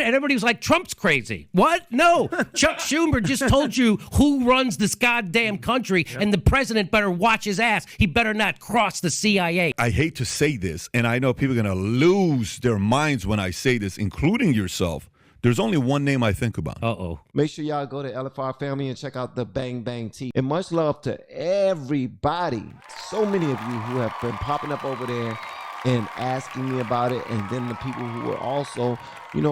everybody was like, Trump's crazy. What? No. Chuck Schumer just told you who runs this goddamn country, and the president better watch his ass. He better not cross the CIA. I hate to say this, and I know people are going to lose their minds when I say this, including yourself. There's only one name I think about. Uh-oh. Make sure y'all go to LFR Family and check out the Bang Bang Tea. And much love to everybody. So many of you who have been popping up over there and asking me about it. And then the people who were also,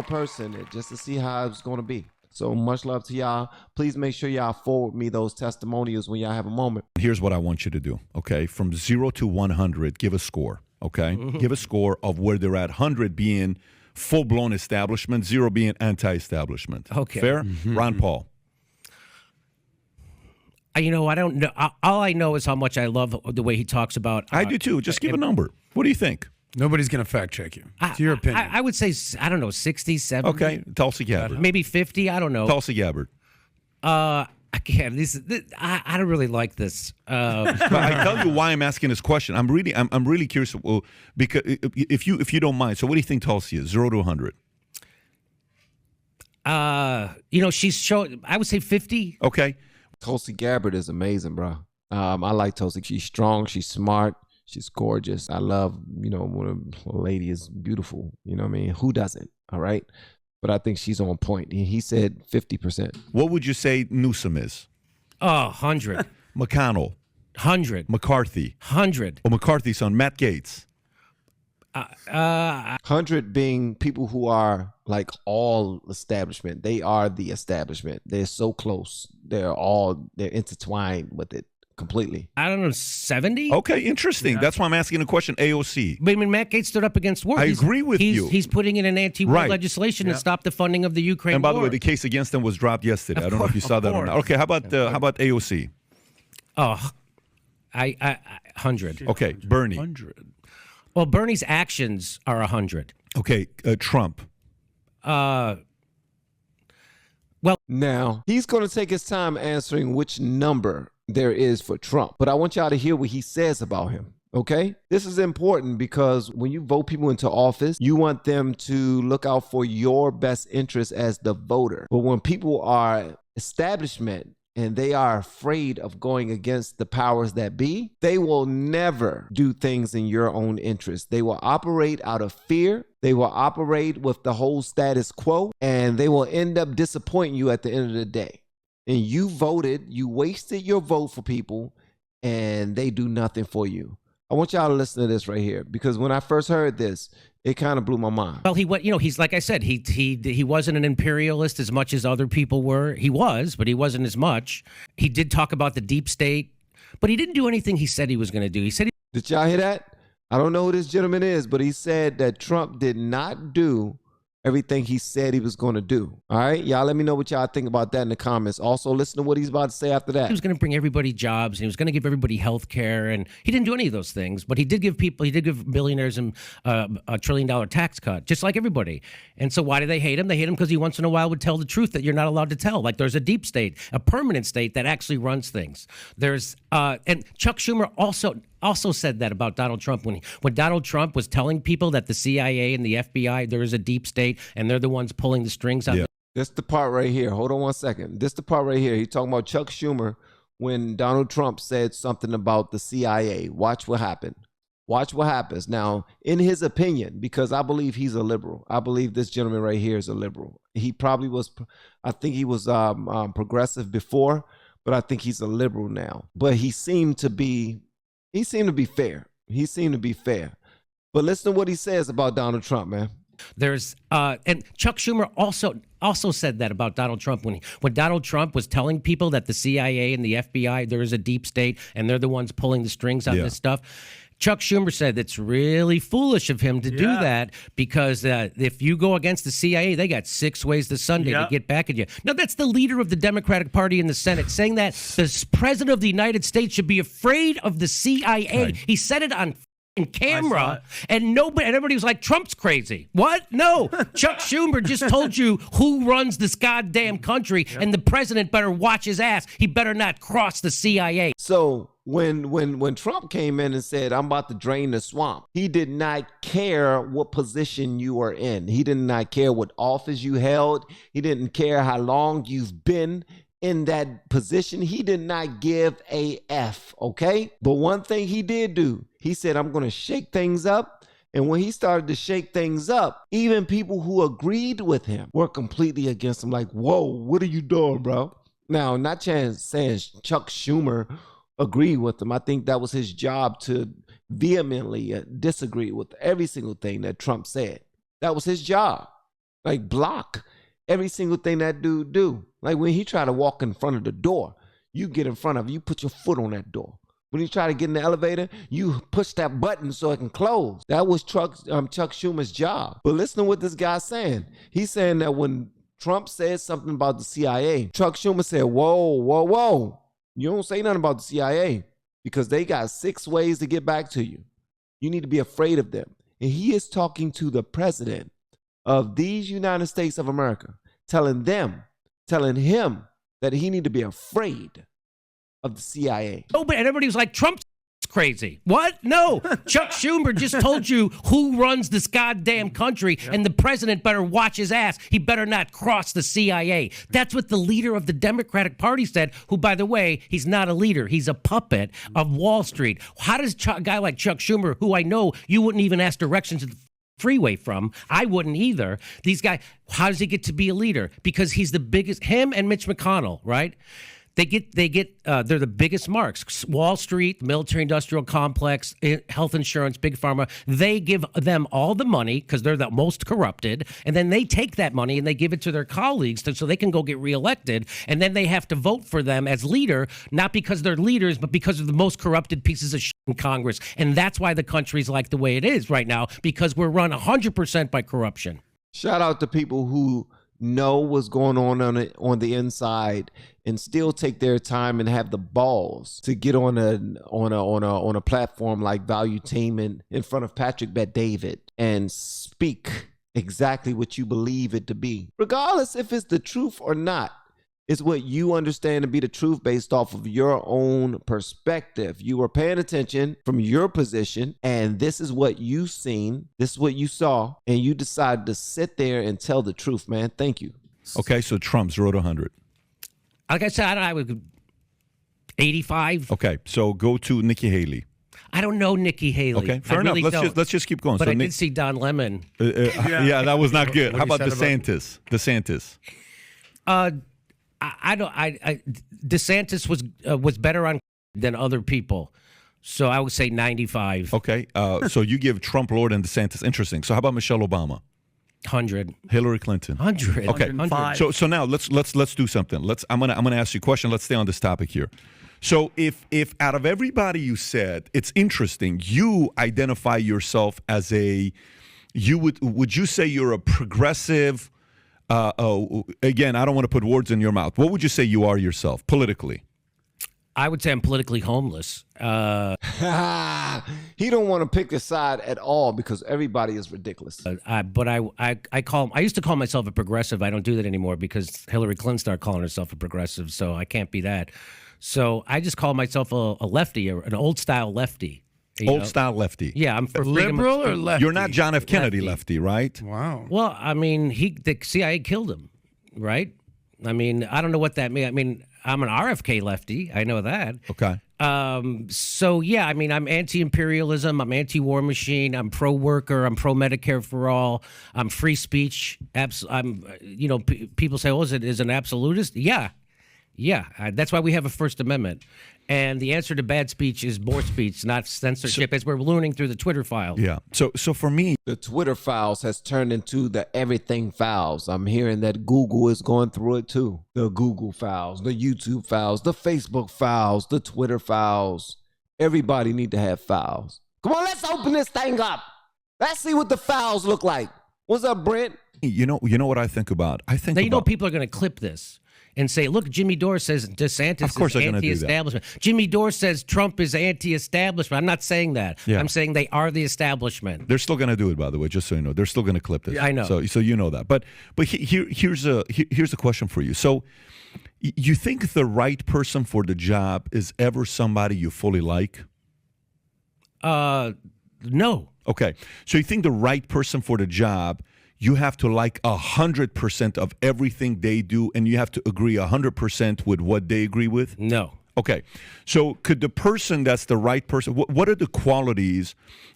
person it just to see how it's going to be. So much love to y'all. Please make sure y'all forward me those testimonials when y'all have a moment. Here's what I want you to do, okay? From 0 to 100, give a score, okay? Mm-hmm. Give a score of where they're at, 100 being full-blown establishment, 0 being anti-establishment. Okay. Fair? Mm-hmm. Ron Paul. I don't know. All I know is how much I love the way he talks about. I do too. Just give a number. What do you think? Nobody's going to fact check you. It's your opinion. I would say, 60, 70. Okay. Tulsi Gabbard. Maybe 50. I don't know. Tulsi Gabbard. I can't. I don't really like this. But I tell you why I'm asking this question. I'm really curious. Because if you don't mind, so what do you think Tulsi is? 0 to 100. She's showing. I would say 50. Okay. Tulsi Gabbard is amazing, bro. I like Tulsi. She's strong. She's smart. She's gorgeous. I love, when a lady is beautiful. You know what I mean? Who doesn't? All right. But I think she's on point. He said 50%. What would you say Newsom is? 100. McConnell. 100. McCarthy. 100. Oh, McCarthy's son, Matt Gaetz. 100 being people who are like all establishment. They are the establishment. They're so close. They're intertwined with it completely. I don't know, 70? Okay, interesting. Yeah. That's why I'm asking a question. AOC. But Matt Gaetz stood up against war. I agree with you. He's putting in an anti-war legislation to stop the funding of the Ukraine And by war. the way, the case against him was dropped yesterday. I don't know if you saw that or not. Okay, how about AOC? Oh, I 100. Okay, Bernie. 100. Well, Bernie's actions are 100. Okay, Trump. Now, he's going to take his time answering which number there is for Trump. But I want y'all to hear what he says about him. Okay? This is important because when you vote people into office, you want them to look out for your best interest as the voter. But when people are establishment and they are afraid of going against the powers that be, they will never do things in your own interest. They will operate out of fear. They will operate with the whole status quo, and they will end up disappointing you at the end of the day. And you wasted your vote for people, and they do nothing for you. I want y'all to listen to this right here, because when I first heard this, it kind of blew my mind. Well, he's like I said, he wasn't an imperialist as much as other people were. He was, but he wasn't as much. He did talk about the deep state, but he didn't do anything he said he was going to do. He said, did y'all hear that? I don't know who this gentleman is, but he said that Trump did not do everything he said he was going to do. All right? Y'all let me know what y'all think about that in the comments. Also, listen to what he's about to say after that. He was going to bring everybody jobs, and he was going to give everybody health care, and he didn't do any of those things, but he did give billionaires a $1 trillion tax cut, just like everybody. And so why do they hate him? They hate him because he once in a while would tell the truth that you're not allowed to tell. Like there's a deep state, a permanent state that actually runs things. There's and Chuck Schumer also said that about Donald Trump when Donald Trump was telling people that the CIA and the FBI, there is a deep state and they're the ones pulling the strings out. Yeah. This the part right here. Hold on one second. This the part right here. He's talking about Chuck Schumer when Donald Trump said something about the CIA. Watch what happened. Watch what happens. Now, in his opinion, because I believe he's a liberal. I believe this gentleman right here is a liberal. He probably was, I think he was progressive before, but I think he's a liberal now. But he seemed to be fair. He seemed to be fair. But listen to what he says about Donald Trump, man. There's and Chuck Schumer also said that about Donald Trump when Donald Trump was telling people that the CIA and the FBI, there is a deep state and they're the ones pulling the strings on this stuff. Chuck Schumer said it's really foolish of him to do that because if you go against the CIA, they got 6 ways to Sunday to get back at you. Now, that's the leader of the Democratic Party in the Senate saying that the president of the United States should be afraid of the CIA. Right. He said it on camera, and everybody was like, Trump's crazy. What? No. Chuck Schumer just told you who runs this goddamn country, and the president better watch his ass. He better not cross the CIA. So when Trump came in and said, I'm about to drain the swamp, he did not care what position you are in. He did not care what office you held. He didn't care how long you've been in that position. He did not give a F, okay? But one thing he did do, he said, I'm going to shake things up. And when he started to shake things up, even people who agreed with him were completely against him. Like, whoa, what are you doing, bro? Now, not saying Chuck Schumer agreed with him. I think that was his job to vehemently disagree with every single thing that Trump said. That was his job. Like, block every single thing that dude do. Like, when he tried to walk in front of the door, you get in front of it, you put your foot on that door. When you try to get in the elevator, you push that button so it can close. That was Chuck Schumer's job. But listen to what this guy's saying. He's saying that when Trump said something about the CIA, Chuck Schumer said, whoa, whoa, whoa. You don't say nothing about the CIA because they got 6 ways to get back to you. You need to be afraid of them. And he is talking to the president of these United States of America, telling him that he need to be afraid of the CIA. Oh, but everybody was like, Trump's crazy. What? No. Chuck Schumer just told you who runs this goddamn country, and the president better watch his ass. He better not cross the CIA. That's what the leader of the Democratic Party said, who, by the way, he's not a leader. He's a puppet of Wall Street. How does a guy like Chuck Schumer, who I know you wouldn't even ask directions to the freeway from, I wouldn't either. These guys, how does he get to be a leader? Because he's the biggest, him and Mitch McConnell, right? They're the biggest marks. Wall Street, military-industrial complex, health insurance, big pharma. They give them all the money because they're the most corrupted, and then they take that money and they give it to their colleagues so they can go get reelected, and then they have to vote for them as leader, not because they're leaders, but because of the most corrupted pieces of shit in Congress. And that's why the country's like the way it is right now, because we're run 100% by corruption. Shout out to people who know what's going on the inside and still take their time and have the balls to get on a platform like Valuetainment in front of Patrick Bet-David and speak exactly what you believe it to be, regardless if it's the truth or not. It's what you understand to be the truth based off of your own perspective. You were paying attention from your position, and this is what you seen, this is what you saw, and you decided to sit there and tell the truth, man. Thank you. Okay, so Trump 0 to 100. Like I said, I was 85. Okay, so go to Nikki Haley. I don't know Nikki Haley. Okay, fair enough. Let's just keep going. But I did see Don Lemon. Yeah, that was not good. How about DeSantis? DeSantis was better on than other people, so I would say 95. Okay, so you give Trump, Lord, and DeSantis. Interesting. So how about Michelle Obama? 100. Hillary Clinton. 100. Okay. 105. So now let's do something. I'm gonna ask you a question. Let's stay on this topic here. So if out of everybody you said, it's interesting, you identify yourself as would you say you're a progressive? Again, I don't want to put words in your mouth. What would you say you are yourself politically? I would say I'm politically homeless. He don't want to pick a side at all because everybody is ridiculous. But I used to call myself a progressive. I don't do that anymore because Hillary Clinton started calling herself a progressive, so I can't be that. So I just call myself a lefty, an old style lefty. Old style lefty. Yeah, I'm for liberal or lefty. You're not John F. Kennedy lefty, right? Wow. Well, I mean, the CIA killed him, right? I mean, I don't know what that means. I mean, I'm an RFK lefty. I know that. Okay. So yeah, I mean, I'm anti-imperialism. I'm anti-war machine. I'm pro-worker. I'm pro-Medicare for all. I'm free speech. People say, "Oh, is an absolutist?" Yeah. That's why we have a First Amendment. And the answer to bad speech is more speech, not censorship, as we're learning through the Twitter files. Yeah. So for me, the Twitter files has turned into the everything files. I'm hearing that Google is going through it too. The Google files, the YouTube files, the Facebook files, the Twitter files. Everybody need to have files. Come on, let's open this thing up. Let's see what the files look like. What's up, Brent? You know what I think about? People are going to clip this and say, look, Jimmy Dore says DeSantis is anti-establishment. Jimmy Dore says Trump is anti-establishment. I'm not saying that. Yeah. I'm saying they are the establishment. They're still going to do it, by the way, just so you know. They're still going to clip this. I know. So you know that. But here's a question for you. So You think the right person for the job is ever somebody you fully like? No. Okay. So you think the right person for the job, you have to like 100% of everything they do, and you have to agree 100% with what they agree with? No. Okay. So could the person that's the right person, what are the qualities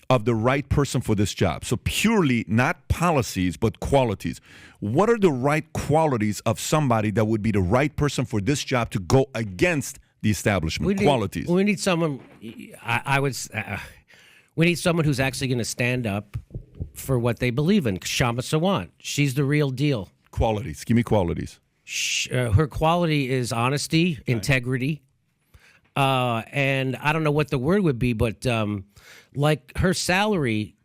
of the right person for this job? So purely not policies, but qualities. What are the right qualities of somebody that would be the right person for this job to go against the establishment? Qualities. We need someone, we need someone who's actually going to stand up for what they believe in. Kshama Sawant, she's the real deal. Qualities. Give me qualities. Her quality is honesty, integrity, and I don't know what the word would be, but like her salary,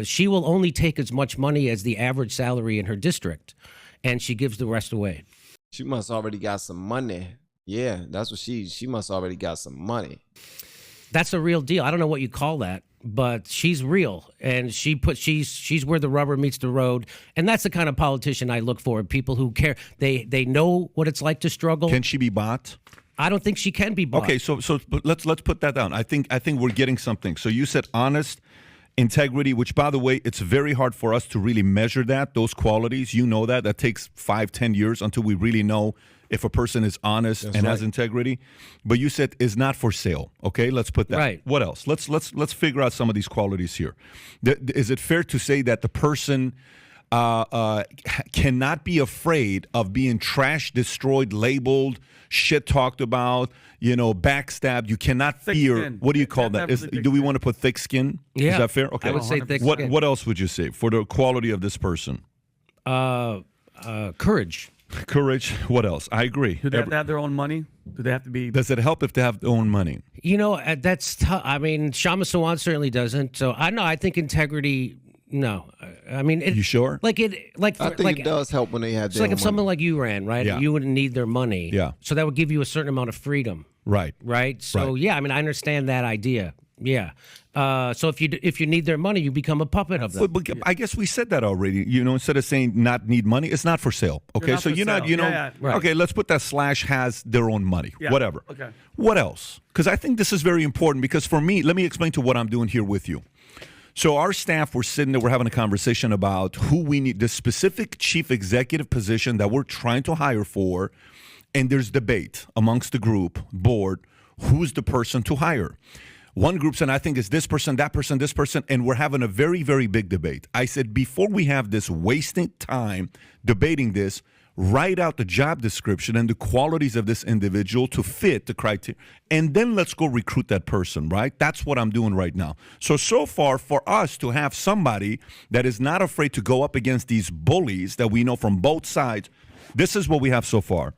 she will only take as much money as the average salary in her district, and she gives the rest away. She must already got some money. Yeah, that's what she must already got some money. That's a real deal. I don't know what you call that, but she's real, and she's where the rubber meets the road, and that's the kind of politician I look for. People who care. They know what it's like to struggle. Can she be bought? I don't think she can be bought. Okay, so let's put that down. I think we're getting something. So you said honest, integrity, which by the way, it's very hard for us to really measure those qualities. You know that takes 5-10 years until we really know if a person is honest and has integrity. But you said is not for sale. Okay, let's put that. Right. What else? Let's figure out some of these qualities here. Is it fair to say that the person cannot be afraid of being trashed, destroyed, labeled, shit talked about, backstabbed? You cannot fear. Skin. What do you call that? Do we want to put thick skin? Yeah. Is that fair? Okay. I would say thick skin. What else would you say for the quality of this person? Courage. Courage. What else? I agree. Do they have to have their own money? Do they have to be? Does it help if they have their own money? That's tough. I mean, Kshama Sawant certainly doesn't. So I think integrity. No, I mean, you sure? I think it does help when they have. It's like if someone like you ran, right? Yeah. You wouldn't need their money. Yeah. So that would give you a certain amount of freedom. Right. Right. So yeah, I mean, I understand that idea. Yeah. So if you need their money, you become a puppet of them. But I guess we said that already. Instead of saying not need money, it's not for sale. Okay, so you're not. Right. Okay, let's put that / has their own money. Yeah. Whatever. Okay. What else? Because I think this is very important. Because for me, let me explain to what I'm doing here with you. So our staff, we're sitting there, we're having a conversation about who we need, the specific chief executive position that we're trying to hire for, and there's debate amongst the group, board, who's the person to hire. One group said, I think it's this person, that person, this person, and we're having a very, very big debate. I said, before we have this wasting time debating this, write out the job description and the qualities of this individual to fit the criteria, and then let's go recruit that person, right? That's what I'm doing right now. So far, for us to have somebody that is not afraid to go up against these bullies that we know from both sides, this is what we have so far.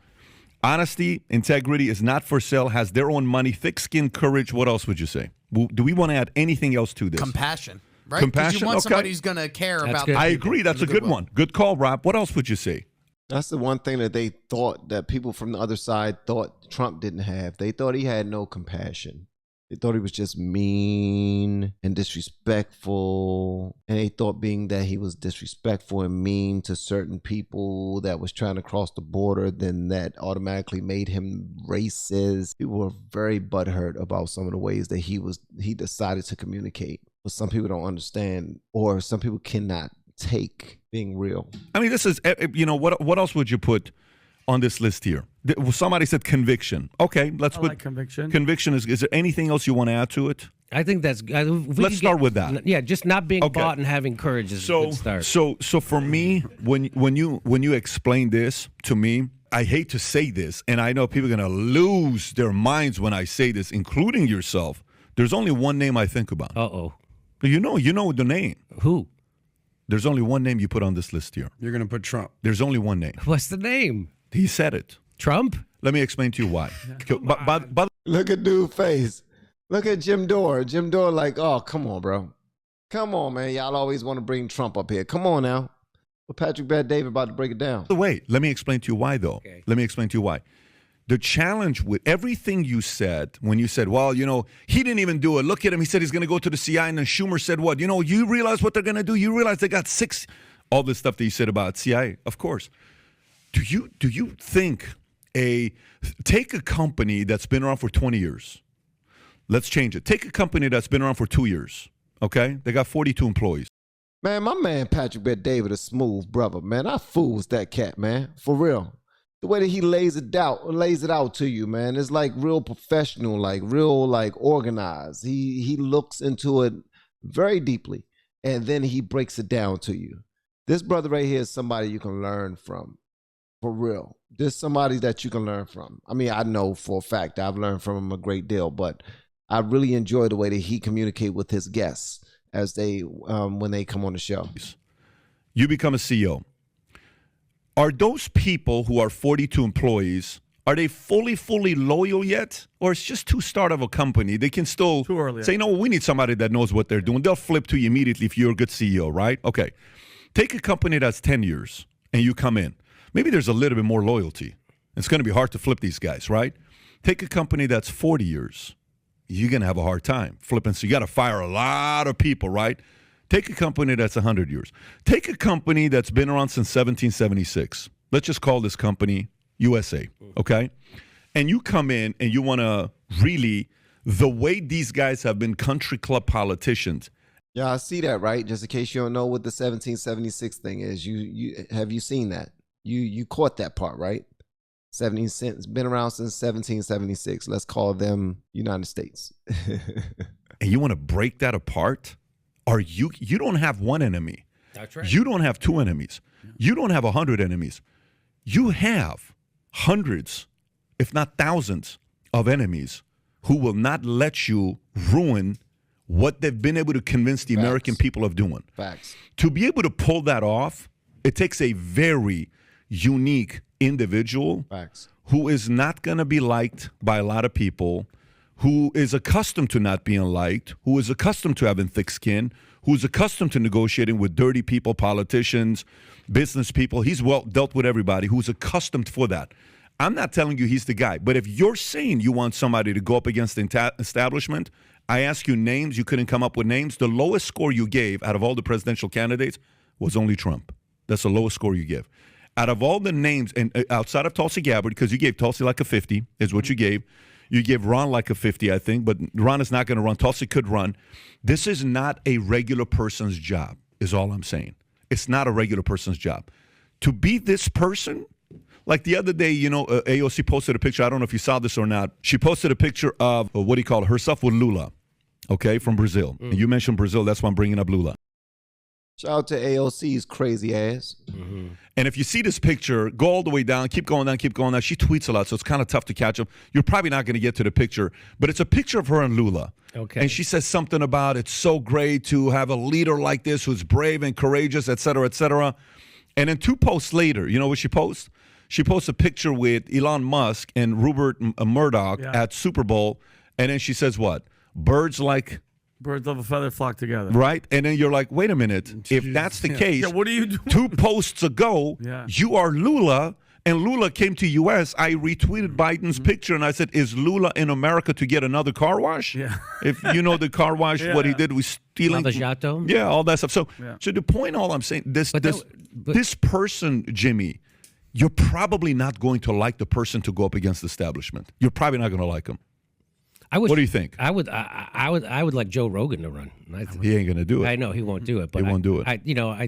Honesty, integrity is not for sale, has their own money, thick skin, courage. What else would you say? Do we want to add anything else to this? Compassion, right? Compassion, You want okay. somebody who's going to care about I agree. That's a good one. Good call, Rob. What else would you say? That's the one thing that they thought that people from the other side thought Trump didn't have. They thought he had no compassion. They thought he was just mean and disrespectful. And they thought being that he was disrespectful and mean to certain people that was trying to cross the border, then that automatically made him racist. People were very butthurt about some of the ways that he decided to communicate. But some people don't understand, or some people cannot take being real. I mean, this is, what else would you put on this list here? Somebody said conviction. Okay, let's put like conviction. Conviction is there anything else you want to add to it? I think that's. Let's start with that. Yeah, just not being bought and having courage is a good start. So for me, when you explain this to me, I hate to say this, and I know people are going to lose their minds when I say this, including yourself. There's only one name I think about. Uh-oh. You know the name. Who? There's only one name you put on this list here. You're going to put Trump. There's only one name. What's the name? He said it. Trump? Let me explain to you why. But Look at dude's face. Look at Jim Dore. Jim Dore like, oh, come on, bro. Come on, man. Y'all always want to bring Trump up here. Come on now. But Patrick Bet-David about to break it down. Wait, let me explain to you why, though. Okay. Let me explain to you why. The challenge with everything you said, when you said, well, he didn't even do it. Look at him. He said he's going to go to the CIA. And then Schumer said what? You realize what they're going to do? You realize they got 6, all this stuff that you said about CIA, of course. Do you think take a company that's been around for 20 years. Let's change it. Take a company that's been around for 2 years. Okay? They got 42 employees. Man, my man Patrick Bet David a smooth brother, man. I fools that cat, man. For real. The way that he lays it out to you, man, it's like real professional, like real like organized. He looks into it very deeply, and then he breaks it down to you. This brother right here is somebody you can learn from. For real. This somebody that you can learn from. I mean, I know for a fact I've learned from him a great deal, but I really enjoy the way that he communicates with his guests as they when they come on the show. You become a CEO. Are those people who are 42 employees, are they fully loyal yet? Or it's just too start of a company? They can still say, no, we need somebody that knows what they're doing. They'll flip to you immediately if you're a good CEO, right? Okay. Take a company that's 10 years and you come in. Maybe there's a little bit more loyalty. It's going to be hard to flip these guys, right? Take a company that's 40 years. You're going to have a hard time flipping. So you got to fire a lot of people, right? Take a company that's 100 years. Take a company that's been around since 1776. Let's just call this company USA, okay? And you come in and you want to really, the way these guys have been country club politicians. Yeah, I see that, right? Just in case you don't know what the 1776 thing is, have you seen that? You caught that part, right? 17 cents been around since 1776. Let's call them United States. And you want to break that apart? Or you don't have one enemy. That's right. You don't have two enemies. You don't have 100 enemies. You have hundreds, if not thousands, of enemies who will not let you ruin what they've been able to convince the American people of doing. Facts. To be able to pull that off, it takes a very unique individual who is not going to be liked by a lot of people, who is accustomed to not being liked, who is accustomed to having thick skin, who's accustomed to negotiating with dirty people, politicians, business people. He's well dealt with everybody, who's accustomed for that. I'm not telling you he's the guy, but if you're saying you want somebody to go up against the establishment, I ask you names, you couldn't come up with names. The lowest score you gave out of all the presidential candidates was only Trump. That's the lowest score you give. Out of all the names, and outside of Tulsi Gabbard, because you gave Tulsi like a 50, is what you gave. You gave Ron like a 50, I think, but Ron is not going to run. Tulsi could run. This is not a regular person's job, is all I'm saying. It's not a regular person's job. To be this person, like the other day, AOC posted a picture. I don't know if you saw this or not. She posted a picture of, what do you call it, herself with Lula, okay, from Brazil. And you mentioned Brazil. That's why I'm bringing up Lula. Shout out to AOC's crazy ass. And if you see this picture, go all the way down, keep going down, keep going down. She tweets a lot, so it's kind of tough to catch up. You're probably not going to get to the picture, but it's a picture of her and Lula. Okay. And she says something about it's so great to have a leader like this who's brave and courageous, et cetera, et cetera. And then 2 posts later, you know what she posts? She posts a picture with Elon Musk and Rupert Murdoch at Super Bowl. And then she says what? Birds of a feather flock together. Right? And then you're like, wait a minute. If that's the case, what are you doing? 2 posts ago, you are Lula, and Lula came to U.S. I retweeted Biden's picture, and I said, is Lula in America to get another car wash? Yeah. If you know the car wash, what he did was stealing. Lavajato? Yeah, all that stuff. So the point, all I'm saying, this person, Jimmy, you're probably not going to like the person to go up against the establishment. You're probably not going to like him. What do you think? I would like Joe Rogan to run. He ain't going to do it. I know he won't do it, but he won't do it. I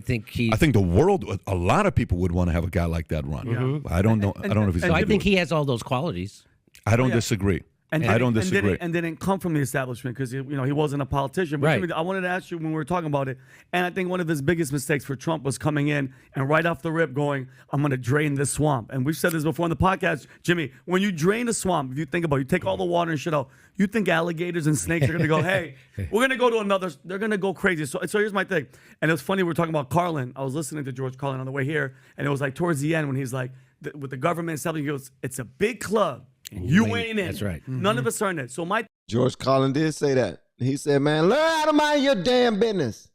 think I think the world, a lot of people would want to have a guy like that run. Mm-hmm. I don't know. I don't know if he's. I think he has all those qualities. I don't disagree. I don't disagree. And didn't come from the establishment because he wasn't a politician. But right. I wanted to ask you when we were talking about it, and I think one of his biggest mistakes for Trump was coming in and right off the rip going, "I'm going to drain this swamp." And we've said this before on the podcast, Jimmy. When you drain a swamp, if you think about it, you take all the water and shit out. You think alligators and snakes are going to go, "Hey, we're going to go to another." They're going to go crazy. So here's my thing. And it was funny. We were talking about Carlin. I was listening to George Carlin on the way here, and it was like towards the end when he's like, with the government stuff, he goes, "It's a big club. You ain't in. That's right. None of us are in it." So George Carlin did say that. He said, man, learn how to mind your damn business.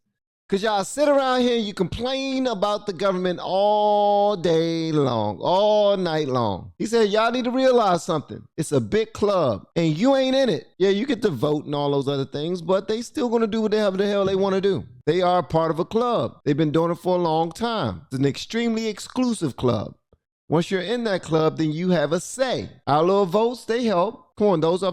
Because y'all sit around here and you complain about the government all day long, all night long. He said, y'all need to realize something. It's a big club and you ain't in it. Yeah, you get to vote and all those other things, but they still going to do whatever the hell they want to do. They are part of a club. They've been doing it for a long time. It's an extremely exclusive club. Once you're in that club, then you have a say. Our little votes, they help. Come on, those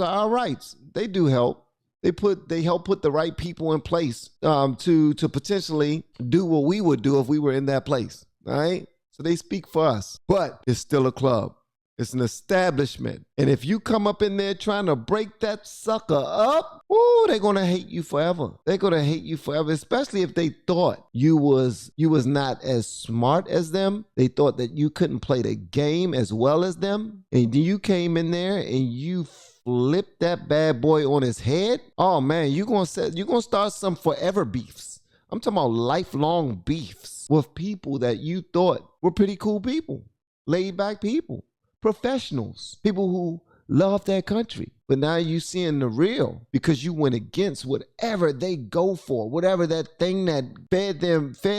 are our rights. They do help. They help put the right people in place to potentially do what we would do if we were in that place. All right? So they speak for us. But it's still a club. It's an establishment. And if you come up in there trying to break that sucker up, ooh, they're going to hate you forever. They're going to hate you forever, especially if they thought you was not as smart as them. They thought that you couldn't play the game as well as them. And you came in there and you flipped that bad boy on his head. Oh, man, you're going to start some forever beefs. I'm talking about lifelong beefs with people that you thought were pretty cool people, laid back people. Professionals, people who love their country. But now you seeing the real because you went against whatever they go for, whatever that thing that fed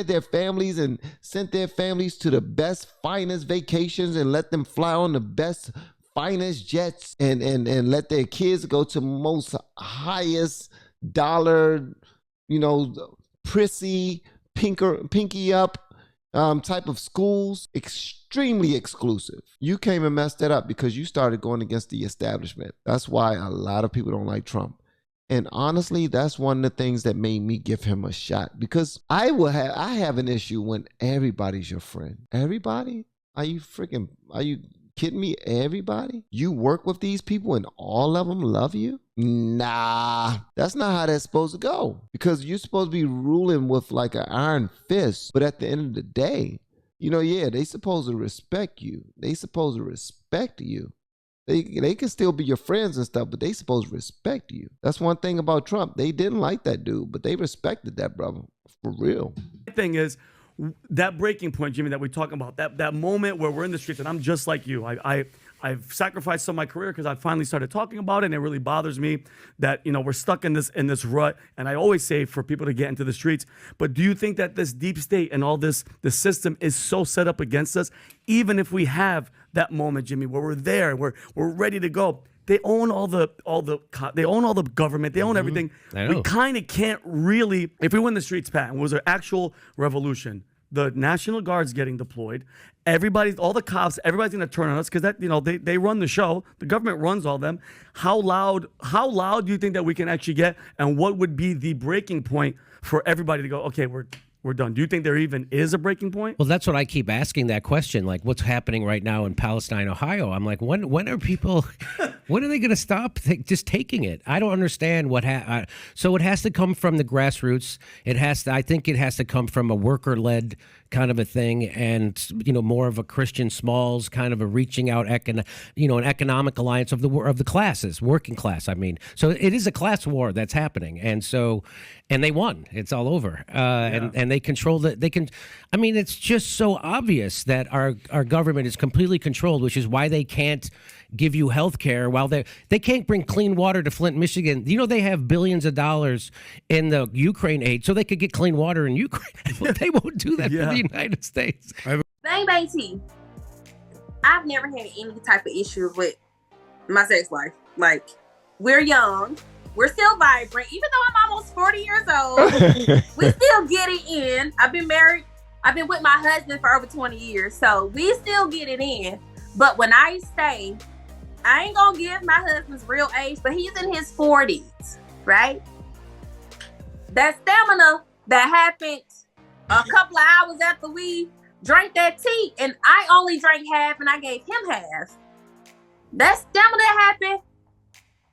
their families and sent their families to the best, finest vacations and let them fly on the best, finest jets and let their kids go to most highest dollar, prissy, pinky up type of schools, extremely exclusive. You came and messed that up because you started going against the establishment. That's why a lot of people don't like Trump. And honestly, that's one of the things that made me give him a shot because I have an issue when everybody's your friend. Everybody? Are you kidding me? Everybody? You work with these people and all of them love you? Nah, that's not how that's supposed to go. Because you're supposed to be ruling with like an iron fist. But at the end of the day, they supposed to respect you. They supposed to respect you. They can still be your friends and stuff, but they supposed to respect you. That's one thing about Trump. They didn't like that dude, but they respected that brother for real. The thing is, that breaking point, Jimmy, that we're talking about, that moment where we're in the streets and I'm just like you. I've sacrificed some of my career because I finally started talking about it, and it really bothers me that we're stuck in this rut. And I always say for people to get into the streets. But do you think that this deep state and all the system is so set up against us, even if we have that moment, Jimmy, where we're there, we're ready to go? They own they own all the government. They own everything. We kind of can't really, if we win the streets, Pat, and was there actual revolution, the National Guard's getting deployed. All the cops, everybody's going to turn on us because they run the show. The government runs all them. How loud do you think that we can actually get? And what would be the breaking point for everybody to go, okay, we're done? Do you think there even is a breaking point? Well, that's what I keep asking that question. Like, what's happening right now in Palestine, Ohio? I'm like, when are people, when are they going to stop just taking it? I don't understand so it has to come from the grassroots. I think it has to come from a worker-led kind of a thing, and more of a Christian Smalls kind of a reaching out, an economic alliance of the classes, working class. I mean, so it is a class war that's happening, and they won. It's all over, and they control it's just so obvious that our government is completely controlled, which is why they can't give you health care while they can't bring clean water to Flint, Michigan. They have billions of dollars in the Ukraine aid so they could get clean water in Ukraine. But they won't do that for the United States. Bang bang T. I've never had any type of issue with my sex life. Like, we're young, we're still vibrant, even though I'm almost 40 years old. We still get it in. I've been with my husband for over 20 years, so we still get it in. But when I say, I ain't gonna give my husband's real age, but he's in his 40s, right? That stamina that happened a couple of hours after we drank that tea, and I only drank half and I gave him half. That stamina that happened,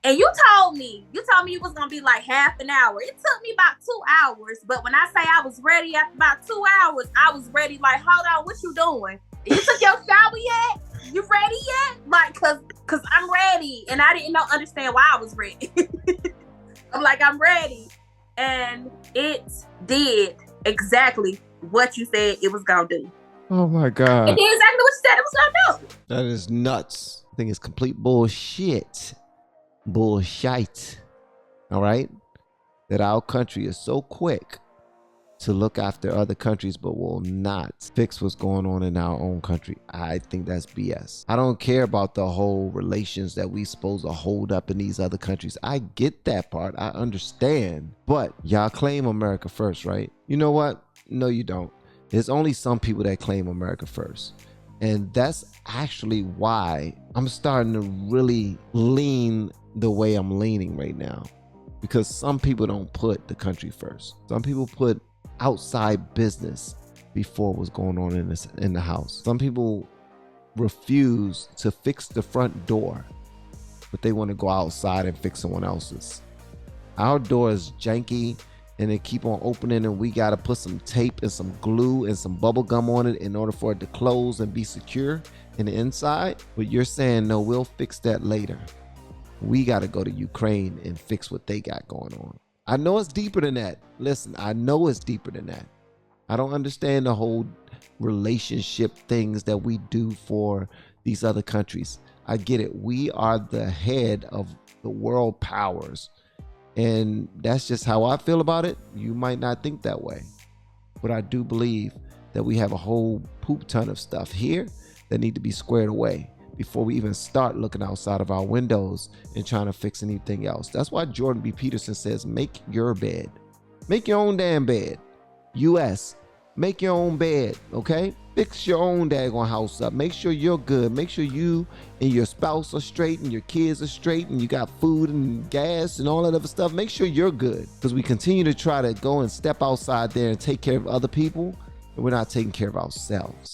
and you told me it was gonna be like half an hour. It took me about 2 hours, but when I say I was ready after about 2 hours, I was ready. Like, hold on, what you doing? You took your shower yet? You ready yet? Like, cause I'm ready, and I didn't understand why I was ready. I'm like, I'm ready, and it did exactly what you said it was gonna do. Oh my God! It did exactly what you said it was gonna do. That is nuts. I think it's complete bullshit. Bullshit. All right, that our country is so quick to look after other countries, but will not fix what's going on in our own country. I think that's BS. I don't care about the whole relations that we supposed to hold up in these other countries. I get that part. I understand. But y'all claim America first, right? You know what? No, you don't. There's only some people that claim America first. And that's actually why I'm starting to really lean the way I'm leaning right now. Because some people don't put the country first. Some people put outside business before what's going on in the house. Some people refuse to fix the front door, but they want to go outside and fix someone else's. Our door is janky and they keep on opening, and we got to put some tape and some glue and some bubble gum on it in order for it to close and be secure in the inside. But you're saying, no, we'll fix that later. We got to go to Ukraine and fix what they got going on. I know it's deeper than that. Listen, I know it's deeper than that. I don't understand the whole relationship things that we do for these other countries. I get it. We are the head of the world powers. And that's just how I feel about it. You might not think that way. But I do believe that we have a whole poop ton of stuff here that need to be squared away before we even start looking outside of our windows and trying to fix anything else. That's why Jordan B. Peterson says, make your bed. Make your own damn bed. US, make your own bed, okay? Fix your own daggone house up. Make sure you're good. Make sure you and your spouse are straight and your kids are straight and you got food and gas and all that other stuff. Make sure you're good, because we continue to try to go and step outside there and take care of other people, and we're not taking care of ourselves.